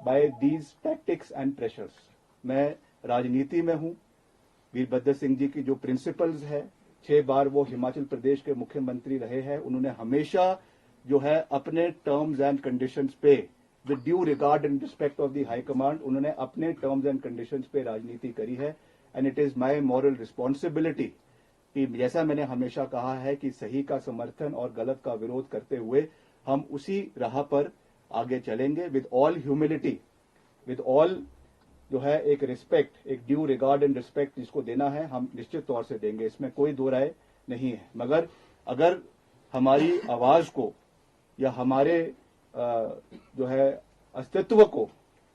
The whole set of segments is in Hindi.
Bye these tactics and pressures. मैं राजनीति में हूं। वीरभद्र सिंह जी की जो प्रिंसिपल्स है, 6 बार वो हिमाचल प्रदेश के मुख्यमंत्री रहे हैं, उन्होंने हमेशा जो है अपने टर्म्स एंड कंडीशंस पे, with due regard and respect of the high command, उन्होंने अपने टर्म्स एंड कंडीशंस पे राजनीति करी है। And it is my moral responsibility कि जैसा मैंने हमेशा कहा है कि सही का समर्थन और गलत का विरोध करते हुए हम उसी राह पर आगे चलेंगे with all humility, with all जो है एक रिस्पेक्ट, एक ड्यू रिगार्ड एंड रिस्पेक्ट जिसको देना है हम निश्चित तौर से देंगे, इसमें कोई दो राय नहीं है। मगर अगर हमारी आवाज को या हमारे जो है अस्तित्व को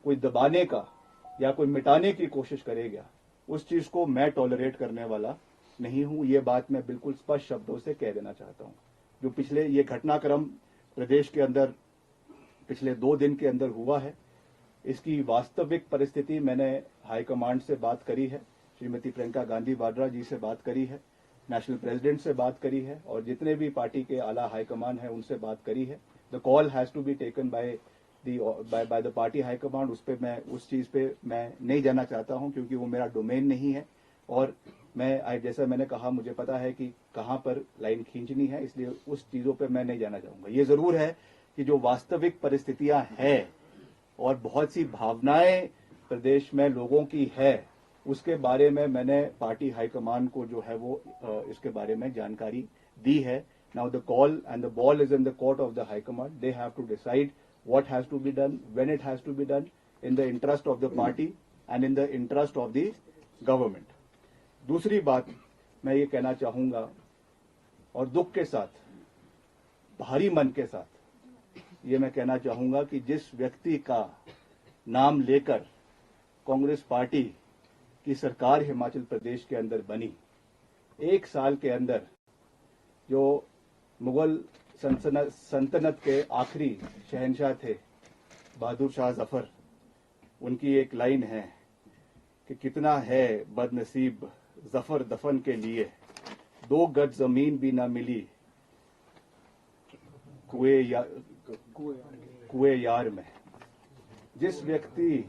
कोई दबाने का या कोई मिटाने की कोशिश करेगा, उस चीज को मैं टॉलरेट करने वाला नहीं हूं। ये बात मैं बिल्कुल स्पष्ट शब्दों से कह देना चाहता हूं। जो पिछले ये घटनाक्रम प्रदेश के अंदर पिछले 2 दिन के अंदर हुआ है, इसकी वास्तविक परिस्थिति मैंने हाईकमांड से बात करी है, श्रीमती प्रियंका गांधी वाड्रा जी से बात करी है, नेशनल प्रेसिडेंट से बात करी है और जितने भी पार्टी के आला हाईकमान है उनसे बात करी है। The call has to be taken by the party high command. उस चीज पे मैं नहीं जाना चाहता हूं क्योंकि वो मेरा डोमेन नहीं है और मैं जैसा मैंने कहा मुझे पता है कि कहां पर लाइन खींचनी है, इसलिए उस चीजों पे मैं नहीं जाना चाहूंगा। ये जरूर है कि जो वास्तविक परिस्थितियां हैं और बहुत सी भावनाएं प्रदेश में लोगों की है, उसके बारे में मैंने पार्टी हाईकमान को जो है वो इसके बारे में जानकारी दी है। Now the call and the ball is in the court of the high command. They have to decide what has to be done, when it has to be done, in the interest of the party and in the interest of the government. दूसरी बात मैं ये कहना चाहूंगा और दुख के साथ, भारी मन के साथ ये मैं कहना चाहूंगा कि जिस व्यक्ति का नाम लेकर कांग्रेस पार्टी की सरकार हिमाचल प्रदेश के अंदर बनी, 1 साल के अंदर जो मुगल सल्तनत के आखिरी शहंशाह थे बहादुर शाह जफर, उनकी एक लाइन है कि कितना है बदनसीब जफर दफन के लिए, 2 गज जमीन भी ना मिली कुएं यार में। जिस व्यक्ति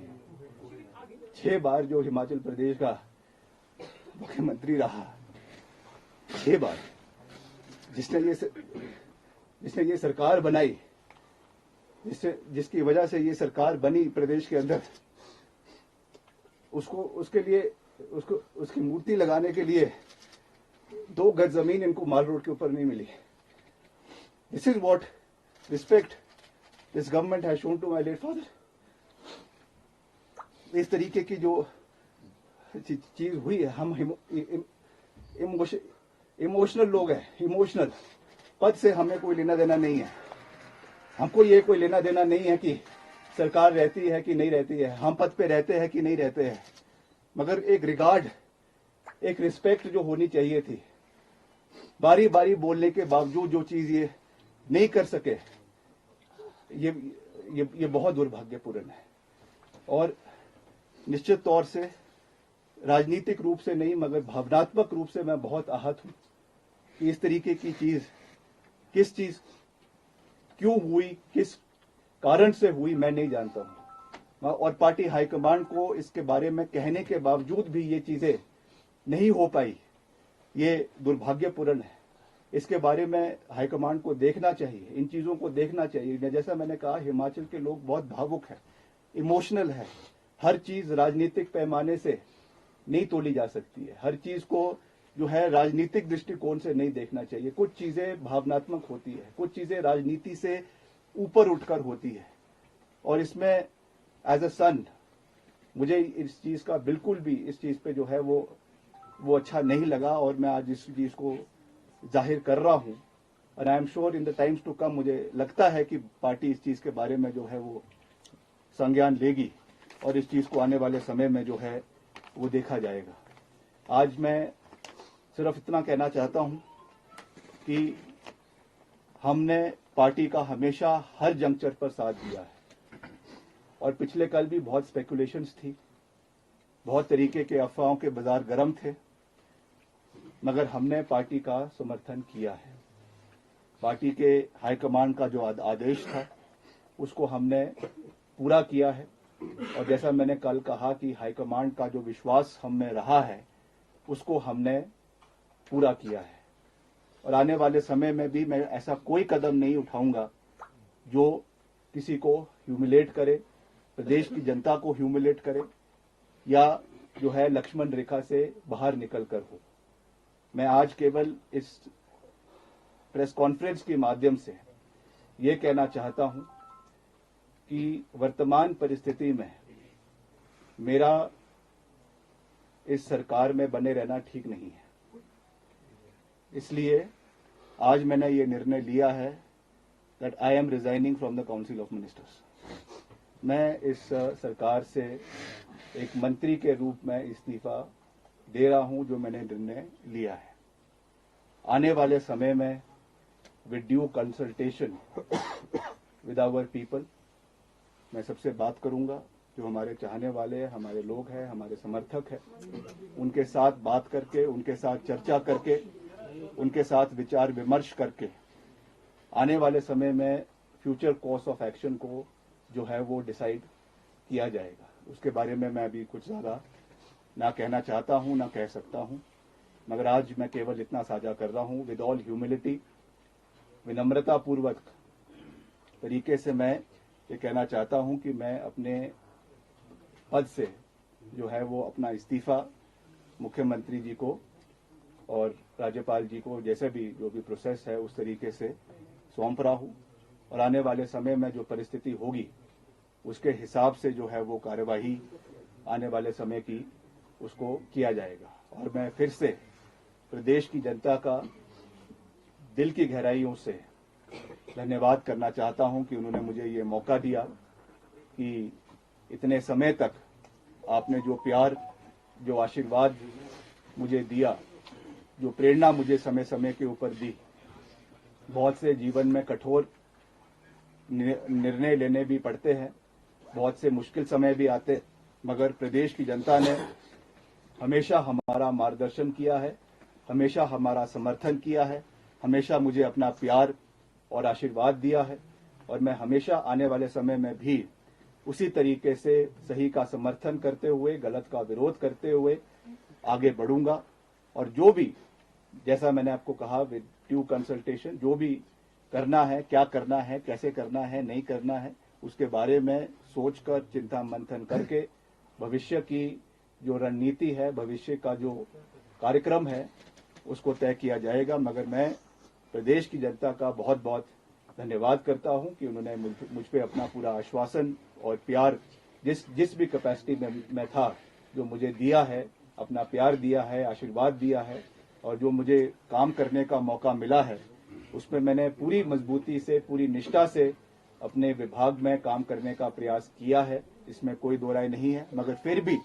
6 बार जो हिमाचल प्रदेश का मुख्यमंत्री रहा, 6 बार, जिसने ये सरकार बनाई, जिसकी वजह से ये सरकार बनी प्रदेश के अंदर, उसकी मूर्ति लगाने के लिए 2 गज जमीन इनको माल रोड के ऊपर नहीं मिली। This is what respect this government has shown to my late father. इस तरीके की जो चीज हुई है, हम इमोशनल लोग हैं, इमोशनल। पद से हमें कोई लेना देना नहीं है, हमको ये कोई लेना देना नहीं है कि सरकार रहती है कि नहीं रहती है, हम पद पे रहते हैं कि नहीं रहते हैं, मगर एक रिगार्ड, एक रिस्पेक्ट जो होनी चाहिए थी। बारी बारी बोलने के बावजूद जो चीज ये नहीं कर सके, ये बहुत दुर्भाग्यपूर्ण है। और निश्चित तौर से राजनीतिक रूप से नहीं मगर भावनात्मक रूप से मैं बहुत आहत हूं कि इस तरीके की चीज, किस चीज क्यों हुई, किस कारण से हुई, मैं नहीं जानता हूं। और पार्टी हाईकमांड को इसके बारे में कहने के बावजूद भी ये चीजें नहीं हो पाई, ये दुर्भाग्यपूर्ण है। इसके बारे में हाईकमांड को देखना चाहिए, इन चीजों को देखना चाहिए। जैसा मैंने कहा, हिमाचल के लोग बहुत भावुक हैं, इमोशनल है। हर चीज राजनीतिक पैमाने से नहीं तोली जा सकती है, हर चीज को जो है राजनीतिक दृष्टिकोण से नहीं देखना चाहिए। कुछ चीजें भावनात्मक होती है, कुछ चीजें राजनीति से ऊपर उठकर होती है। और इसमें एज अ सन मुझे इस चीज का बिल्कुल भी, इस चीज पे जो है वो अच्छा नहीं लगा और मैं आज इस चीज को जाहिर कर रहा हूं। और I am sure in the times to come, मुझे लगता है कि पार्टी इस चीज के बारे में जो है वो संज्ञान लेगी और इस चीज को आने वाले समय में जो है वो देखा जाएगा। आज मैं सिर्फ इतना कहना चाहता हूं कि हमने पार्टी का हमेशा हर जंक्चर पर साथ दिया है और पिछले कल भी बहुत स्पेकुलेशंस थी, बहुत तरीके के अफवाहों के बाजार गर्म थे, मगर हमने पार्टी का समर्थन किया है। पार्टी के हाईकमांड का जो आदेश था उसको हमने पूरा किया है। और जैसा मैंने कल कहा कि हाईकमांड का जो विश्वास हम में रहा है उसको हमने पूरा किया है और आने वाले समय में भी मैं ऐसा कोई कदम नहीं उठाऊंगा जो किसी को ह्यूमिलेट करे, प्रदेश की जनता को ह्यूमिलेट करे या जो है लक्ष्मण रेखा से बाहर निकल कर हो। मैं आज केवल इस प्रेस कॉन्फ्रेंस के माध्यम से ये कहना चाहता हूं कि वर्तमान परिस्थिति में मेरा इस सरकार में बने रहना ठीक नहीं है। इसलिए आज मैंने ये निर्णय लिया है that I am resigning from the council of ministers. मैं इस सरकार से एक मंत्री के रूप में इस्तीफा दे रहा हूं जो मैंने निर्णय लिया है। आने वाले समय में with due consultation with our people मैं सबसे बात करूंगा, जो हमारे चाहने वाले हैं, हमारे लोग हैं, हमारे समर्थक हैं, उनके साथ बात करके, उनके साथ चर्चा करके, उनके साथ विचार विमर्श करके आने वाले समय में फ्यूचर कोर्स ऑफ एक्शन को जो है वो डिसाइड किया जाएगा। उसके बारे में मैं अभी कुछ ज्यादा ना कहना चाहता हूं, ना कह सकता हूं, मगर आज मैं केवल इतना साझा कर रहा हूं विद ऑल ह्यूमिलिटी, विनम्रता पूर्वक तरीके से मैं ये कहना चाहता हूं कि मैं अपने पद से जो है वो अपना इस्तीफा मुख्यमंत्री जी को और राज्यपाल जी को जैसे भी जो भी प्रोसेस है उस तरीके से सौंप रहा हूं और आने वाले समय में जो परिस्थिति होगी उसके हिसाब से जो है वो कार्यवाही आने वाले समय की उसको किया जाएगा। और मैं फिर से प्रदेश की जनता का दिल की गहराइयों से धन्यवाद करना चाहता हूं कि उन्होंने मुझे ये मौका दिया कि इतने समय तक आपने जो प्यार, जो आशीर्वाद मुझे दिया, जो प्रेरणा मुझे समय समय के ऊपर दी। बहुत से जीवन में कठोर निर्णय लेने भी पड़ते हैं, बहुत से मुश्किल समय भी आते, मगर प्रदेश की जनता ने हमेशा हमारा मार्गदर्शन किया है, हमेशा हमारा समर्थन किया है, हमेशा मुझे अपना प्यार और आशीर्वाद दिया है और मैं हमेशा आने वाले समय में भी उसी तरीके से सही का समर्थन करते हुए, गलत का विरोध करते हुए आगे बढ़ूंगा। और जो भी, जैसा मैंने आपको कहा, विद ड्यू कंसल्टेशन, जो भी करना है, क्या करना है, कैसे करना है, नहीं करना है, उसके बारे में सोचकर, चिंता मंथन करके भविष्य की जो रणनीति है, भविष्य का जो कार्यक्रम है, उसको तय किया जाएगा। मगर मैं प्रदेश की जनता का बहुत बहुत धन्यवाद करता हूं कि उन्होंने मुझ पे अपना पूरा आश्वासन और प्यार जिस भी कैपेसिटी में मैं था, जो मुझे दिया है, अपना प्यार दिया है, आशीर्वाद दिया है और जो मुझे काम करने का मौका मिला है, उसमें मैंने पूरी मजबूती से, पूरी निष्ठा से अपने विभाग में काम करने का प्रयास किया है, इसमें कोई दो राय नहीं है। मगर फिर भी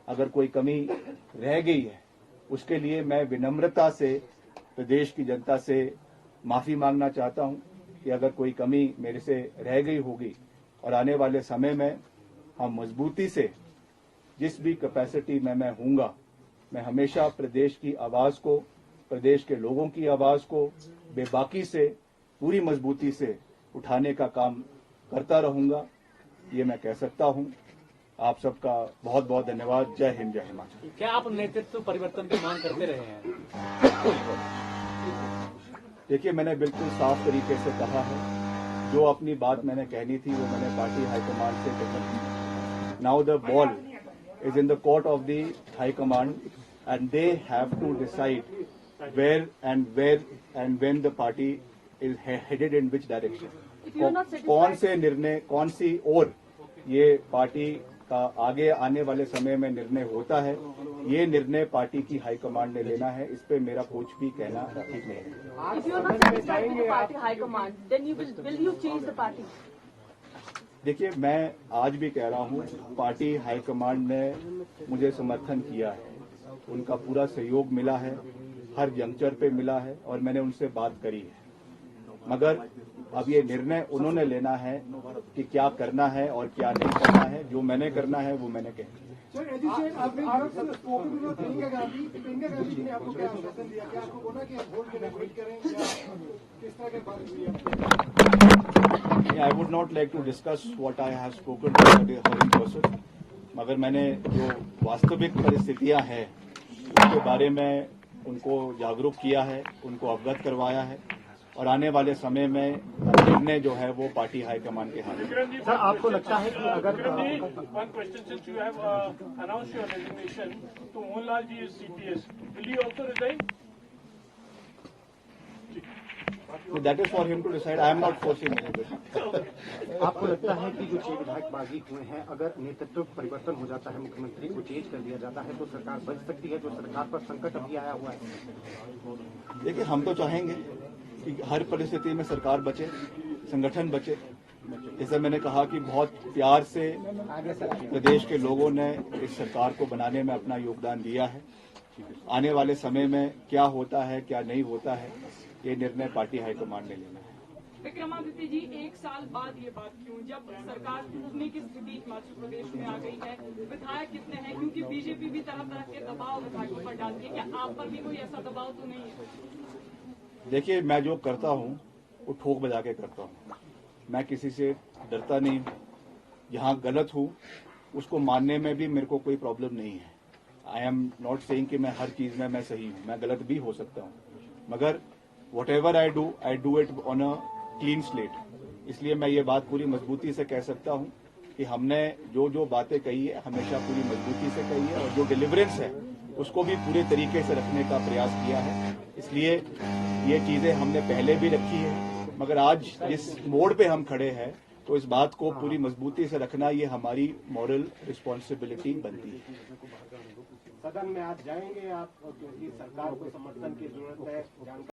अगर कोई कमी रह गई है, उसके लिए मैं विनम्रता से प्रदेश की जनता से माफी मांगना चाहता हूं कि अगर कोई कमी मेरे से रह गई होगी और आने वाले समय में हम मजबूती से जिस भी कैपेसिटी में मैं हूंगा, मैं हमेशा प्रदेश की आवाज को, प्रदेश के लोगों की आवाज को बेबाकी से, पूरी मजबूती से उठाने का काम करता रहूंगा, ये मैं कह सकता हूं। आप सबका बहुत बहुत धन्यवाद। जय हिंद, जय हिमाचल। क्या आप नेतृत्व परिवर्तन की मांग करते रहे हैं? देखिए, मैंने बिल्कुल साफ तरीके से कहा है, जो अपनी बात मैंने कहनी थी वो मैंने पार्टी हाईकमान से कही। Now the ball is in the court of the High Command and they have to decide where and when the party is headed in which direction. कौन से निर्णय, कौन सी ओर ये पार्टी का आगे आने वाले समय में निर्णय होता है, ये निर्णय पार्टी की हाईकमांड ने लेना है। इस पे मेरा कुछ भी कहना ठीक नहीं है। If you are not satisfied with the party high command, then will you change the party? देखिए, मैं आज भी कह रहा हूँ, पार्टी हाईकमांड ने मुझे समर्थन किया है, उनका पूरा सहयोग मिला है, हर जंक्चर पे मिला है और मैंने उनसे बात करी है। मगर अब ये निर्णय उन्होंने लेना है कि क्या करना है और क्या नहीं करना है। जो मैंने करना है वो मैंने कह दिया। सर, गांधी ने आपको क्या आश्वासन दिया? क्या आपको बोला कि हम वोट के लिए वेट करें या किस तरह के बात हुई? I would not like to discuss what I have spoken to her in person. मगर मैंने जो वास्तविक परिस्थितियां हैं उसके बारे में उनको जागरूक किया है, उनको अवगत करवाया है और आने वाले समय में निर्णय जो है वो पार्टी हाईकमान के हाथ में। सर, आपको लगता है कि अगर one question, since you have announced your resignation to Mohanlal ji is CPS, will you also resign? So that is for him to decide. I am not forcing anybody. आपको लगता है कि जो 6 विधायक बागी हुए हैं, अगर नेतृत्व परिवर्तन हो जाता है, मुख्यमंत्री को चेंज कर दिया जाता है, तो सरकार बच सकती है? जो सरकार पर संकट अभी आया हुआ है। देखिए, हम तो चाहेंगे कि हर परिस्थिति में सरकार बचे, संगठन बचे। जैसे मैंने कहा कि बहुत प्यार से प्रदेश के लोगों ने इस सरकार को बनाने में अपना योगदान दिया है। आने वाले समय में क्या होता है, क्या नहीं होता है, ये निर्णय पार्टी हाईकमान ने लेना है। विक्रमादित्य जी, 1 साल बाद ये बात क्यों, जब सरकार टूटने की स्थिति हिमाचल प्रदेश में आ गई है, विधायक कितने हैं, क्योंकि बीजेपी भी तरह तरह के दबाव विधायकों पर डालती है, क्या आप पर भी कोई ऐसा दबाव तो नहीं है? देखिए, मैं जो करता हूँ वो ठोक बजा के करता हूँ। मैं किसी से डरता नहीं हूँ। जहाँ गलत हूँ उसको मानने में भी मेरे को कोई प्रॉब्लम नहीं है। आई एम नॉट सेइंग कि मैं हर चीज में मैं सही हूँ, मैं गलत भी हो सकता हूँ, मगर what ever I do it on a clean slate. इसलिए मैं ये बात पूरी मजबूती से कह सकता हूँ कि हमने जो जो बातें कही है हमेशा पूरी मजबूती से कही है और जो डिलीवरेंस है उसको भी पूरे तरीके से रखने का प्रयास किया है। इसलिए ये चीजें हमने पहले भी रखी है, मगर आज जिस मोड़ पे हम खड़े हैं तो इस बात को पूरी मजबूती से रखना ये हमारी मॉरल रिस्पॉन्सिबिलिटी बनती है। सदन में आज जाएंगे आप, क्योंकि सरकार को समर्थन की जरूरत है, जानकारी